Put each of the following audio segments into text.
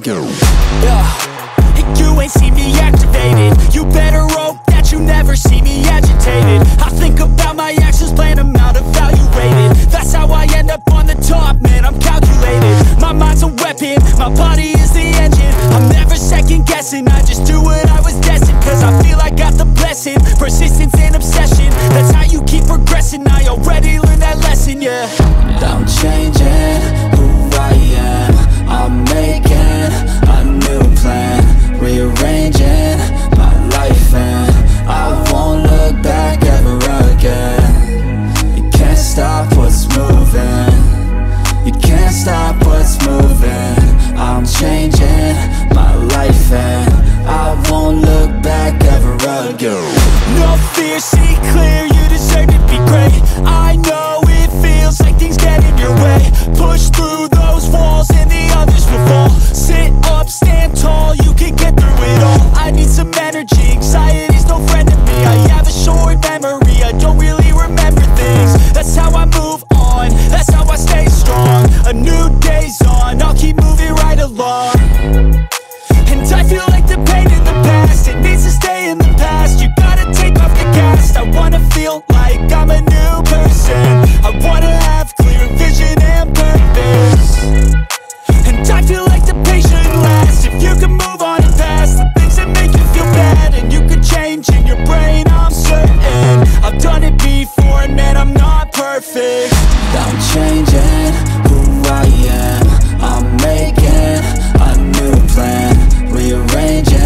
go. You ain't see me activated. You better hope that you never see me agitated. I think about my actions, plan them out, evaluated. That's how I end up on the top, man, I'm calculated. My mind's a weapon, my body is the engine. I'm never second guessing, I just do what I was destined. Cause I feel I got the blessing, persistence and obsession. That's how you keep progressing, I already learned that lesson, yeah. I'm changing who I am, I'm making a new plan, rearranging my life and I won't look back ever again. You can't stop what's moving, you can't stop what's moving. I'm changing my life and I won't look back ever again. No fear, see clear, you deserve to be great. I know it feels like things get in your way. Push through those walls and the others will fall. Sit up, stand tall, you can get through it all. I need some energy, anxiety's no friend to me. I have a short memory, I don't really remember things. That's how I move on, that's how I stay strong. A new day's on, I'll keep moving right along. And I feel like the pain in the past, it needs to stay in the past. You gotta take off the cast. I wanna feel like I'm a new person. I wanna have clear vision and purpose. And I feel like the pain shouldn't last. If you can move on and past the things that make you feel bad, and you can change in your brain, I'm certain. I've done it before and man, I'm not perfect. I'm changing who I am, I'm making a new plan, rearranging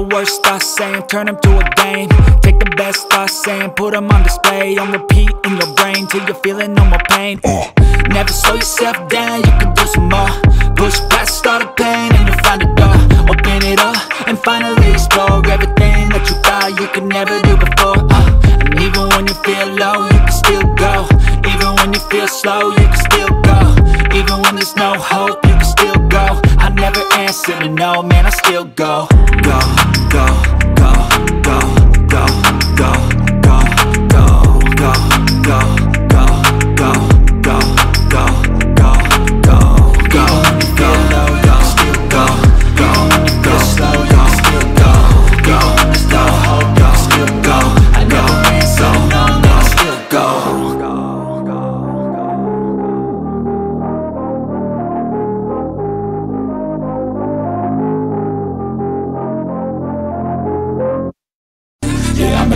the worst I say and turn them to a game. Take the best I say and put them on display, on repeat in your brain till you're feeling no more pain. Never slow yourself down, you can do some more. Push past all the pain and you'll find a door. Open it up and finally explore everything that you thought you could never do before. And even when you feel low, you can still go. Even when you feel slow, you can still go. Even when there's no hope, you can still go. I never answer to no, man, I still go. Go, go, go, go, go, go, go, go, go, go, go, go, go, go, go, go, go, go, go, still go, go, go, slow, go, still go, go, there's no hope, go, still go. I never answer to no, man, I still go.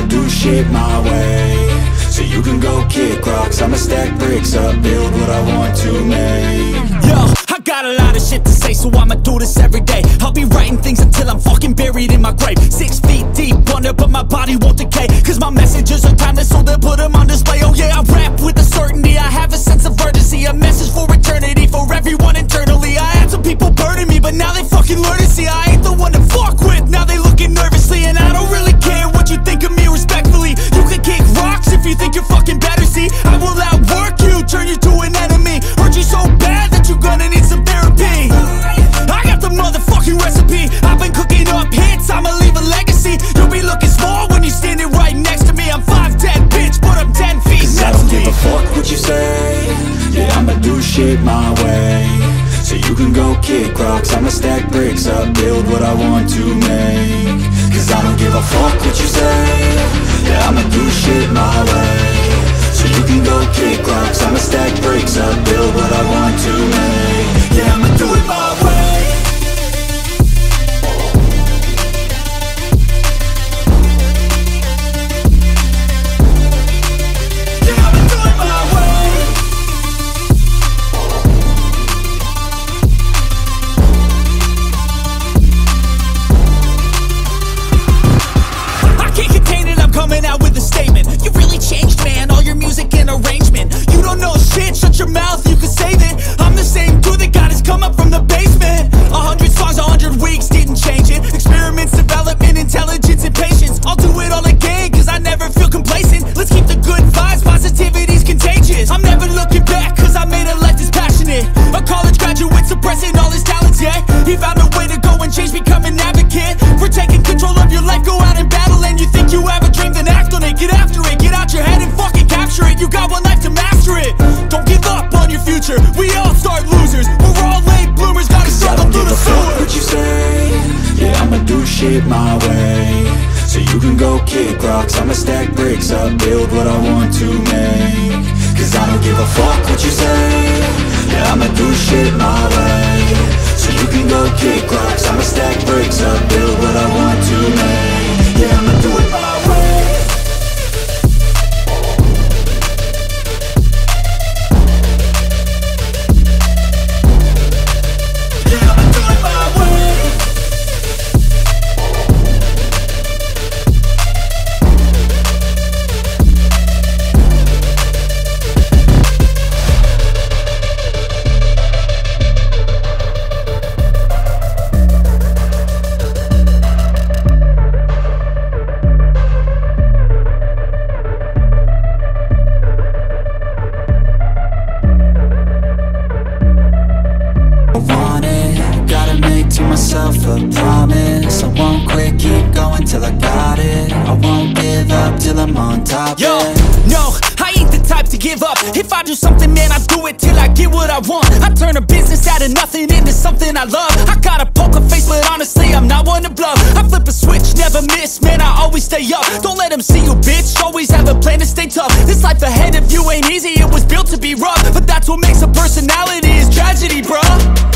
Do shit my way, so you can go kick rocks. I'ma stack bricks up, build what I want to make. Yo, I got a lot of shit to say, so I'ma do this every day. I'll be writing things until I'm fucking buried in my grave. 6 feet deep under, but my body won't decay, cause my messages are timeless, so they'll put them on display. Oh yeah, I rap with a certainty, I have a sense of urgency, a message for eternity, for everyone internally. I had some people burning me, but now they fucking learn to see I ain't the one to fuck with. Now they looking nervously, and I don't really care what you think of me. Respectfully, you can kick rocks if you think you're fucking better. See, I will outwork you, turn you to an enemy. Hurt you so bad that you're gonna need some therapy. I got the motherfucking recipe. I've been cooking up hits, I'ma leave a legacy. You'll be looking small when you're standing right next to me. I'm 5'10", bitch, but I'm 10 feet next to me. I don't give a fuck what you say. Yeah, I'ma do shit my way, so you can go kick rocks. I'ma stack bricks up, build what I want to make. Cause I don't give a fuck what you say. Yeah, I'ma do shit my way, so you can go kick rocks. I'ma stack bricks up, build what I want to make. Yeah, I'ma do it my way. Yeah, I'ma do it my way. I can't contain it, I'm coming out with a statement. You really changed, man, all your music and arrangement. You don't know shit, shut your mouth, you can save it. I'm the same dude that got his come up from the basement. 100 songs, 100 weeks, didn't change it. Experiments, development, intelligence, and patience. I'll do it all again, cause I never feel complacent. Let's keep the good vibes, positivity's contagious. I'm never looking back, cause I made a life that's passionate. A college graduate suppressing all his talents, yeah. He found a way to go and change, become an advocate for taking control of your life, go out and battle. And you think you have a dream, then act on it. Get after it, get out your head and fucking capture it. You got one life to master it. Don't give up on your future, we all start losers. We're all late bloomers, gotta struggle through the sewer. What you say? Yeah, I'ma do shit my way, so you can go kick rocks. I'ma stack bricks up, build what I want to make. Cause I don't give a fuck what you say. Yeah, I'ma do shit my way, so you can go kick rocks. I'ma stack bricks up, build what I want to make. Yeah, I'ma do it my way. Yeah, I'ma do it my way. A promise, I won't quit, keep going till I got it. I won't give up till I'm on top. Yo, no, I ain't the type to give up. If I do something, man, I do it till I get what I want. I turn a business out of nothing into something I love. I got a poker face, but honestly, I'm not one to bluff. I flip a switch, never miss, man, I always stay up. Don't let them see you, bitch, always have a plan to stay tough. This life ahead of you ain't easy, it was built to be rough. But that's what makes a personality, is tragedy, bruh.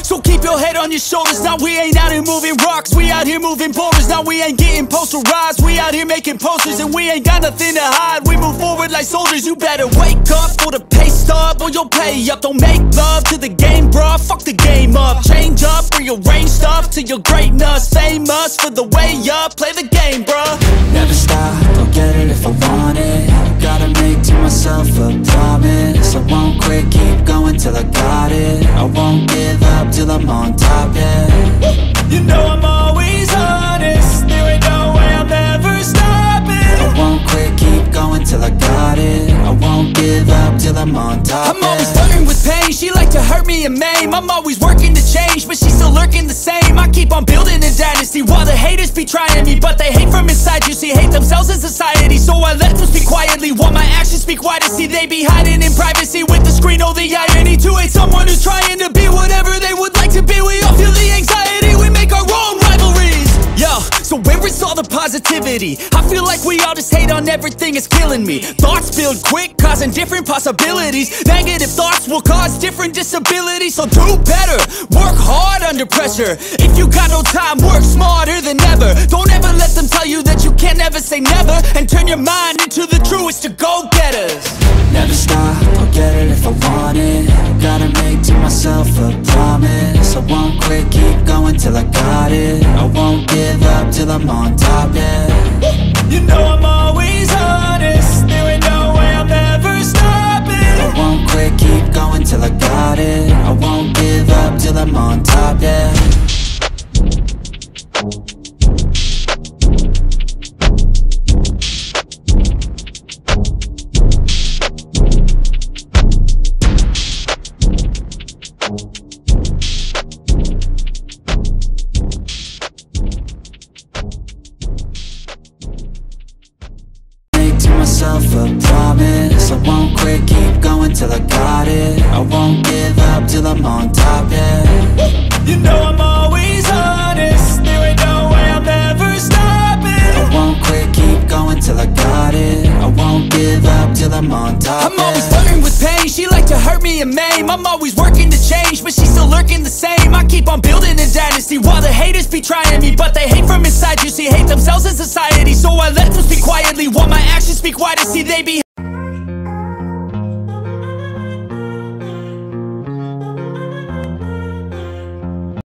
So keep your head on your shoulders. Now we ain't out here moving rocks, we out here moving boulders. Now we ain't getting posterized, we out here making posters. And we ain't got nothing to hide, we move forward like soldiers. You better wake up for the pay stub, or you'll pay up. Don't make love to the game, bruh, fuck the game up. Change up, rearrange stuff to your greatness. Famous for the way up, play the game, bruh. Never stop, I'll get it if I want it. Gotta make to myself a promise. I won't quit, keep going till I got it. I won't give up till I'm on top, yeah. You know I'm always honest, there ain't no way I'm ever stopping. I won't quit, keep going till I got it. I won't give up till I'm on top, I'm always flirting with pain, she like to hurt me and maim. I'm always working to change, but she's still lurking the same. I keep on building a dynasty while the haters be trying me. But they hate from inside, you see, hate themselves in society. So I let them speak quietly while my actions speak wider. See, they be hiding in privacy with the screen, oh the irony. To hate someone who's trying to be whatever they would like to be. We all feel the anxiety, we make our own rivalries. Yo, so where is all the positivity? I feel like we all just hate on everything, it's killing me. Thoughts build quick, causing different possibilities. Negative thoughts will cause different disabilities. So do better, work hard under pressure. If you got no time, work smarter than ever. Don't ever let them tell you that you can't never say never. And turn your mind into the truest of go-getters. Never stop, I'll get it if I want it. Gotta make to myself a promise. I won't quit, keep going till I got it. I won't give up till I'm on top, yeah. You know I'm always honest, there ain't no way I'm ever stopping. I won't quit, keep going till I got it. I won't give up till I'm on top, yeah. A promise, I won't quit, keep going till I got it. I won't give up till I'm on top, yeah. You know I'm always honest, there ain't no way I'm ever stopping. I won't quit, keep going till I got it. I won't give up till I'm on top, I'm always flirting with pain, she like to hurt me and maim. I'm always working to change, but she's still lurking the same. I keep on building a dynasty while the haters be trying me. But they hate from inside, you see, hate themselves in society. So I let them speak quietly while my actions speak wider. See, they be